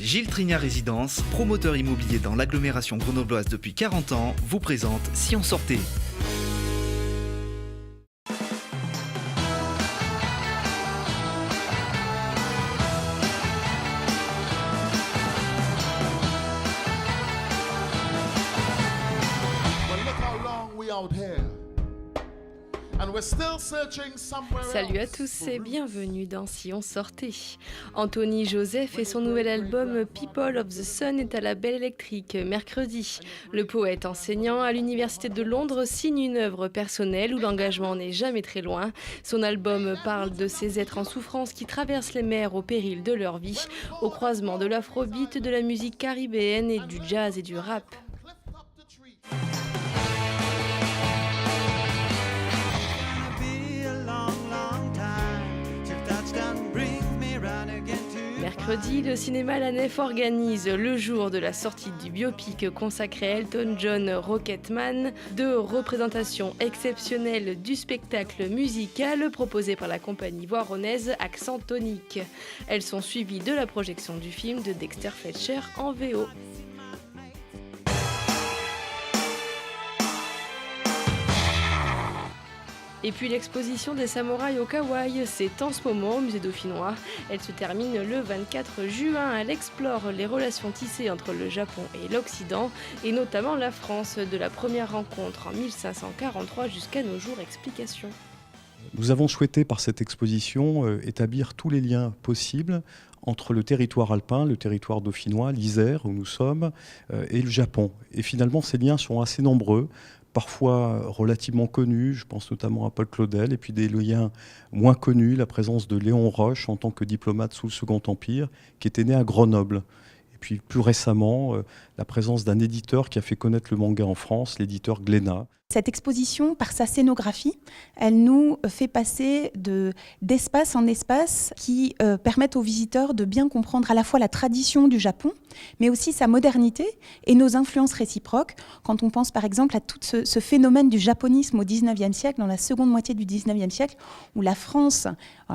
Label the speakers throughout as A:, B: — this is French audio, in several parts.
A: Gilles Trignard Résidence, promoteur immobilier dans l'agglomération grenobloise depuis 40 ans, vous présente Si on sortait.
B: Salut à tous et bienvenue dans Si on sortait. Anthony Joseph et son nouvel album People of the Sun est à la Belle Électrique mercredi. Le poète enseignant à l'Université de Londres signe une œuvre personnelle où l'engagement n'est jamais très loin. Son album parle de ces êtres en souffrance qui traversent les mers au péril de leur vie, au croisement de l'afrobeat, de la musique caribéenne et du jazz et du rap. Mercredi, le cinéma La Nef organise, le jour de la sortie du biopic consacré à Elton John Rocketman, 2 représentations exceptionnelles du spectacle musical proposé par la compagnie voironnaise Accent Tonique. Elles sont suivies de la projection du film de Dexter Fletcher en VO. Et puis l'exposition des samouraïs au kawaii, c'est en ce moment au musée dauphinois. Elle se termine le 24 juin. Elle explore les relations tissées entre le Japon et l'Occident, et notamment la France, de la première rencontre en 1543 jusqu'à nos jours. Explication.
C: Nous avons souhaité par cette exposition établir tous les liens possibles entre le territoire alpin, le territoire dauphinois, l'Isère où nous sommes, et le Japon. Et finalement, ces liens sont assez nombreux, parfois relativement connus, je pense notamment à Paul Claudel, et puis des liens moins connus, la présence de Léon Roche en tant que diplomate sous le Second Empire, qui était né à Grenoble. Et puis plus récemment, la présence d'un éditeur qui a fait connaître le manga en France, l'éditeur Glénat.
D: Cette exposition, par sa scénographie, elle nous fait passer d'espace en espace qui permettent aux visiteurs de bien comprendre à la fois la tradition du Japon, mais aussi sa modernité et nos influences réciproques. Quand on pense par exemple à tout ce phénomène du japonisme au XIXe siècle, dans la seconde moitié du XIXe siècle, où la France,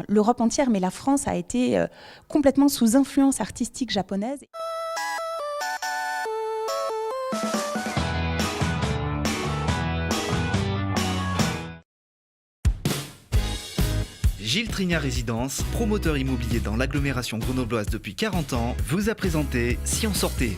D: l'Europe entière, mais la France a été complètement sous influence artistique japonaise.
A: Gilles Trignard Résidence, promoteur immobilier dans l'agglomération grenobloise depuis 40 ans, vous a présenté Si on sortait.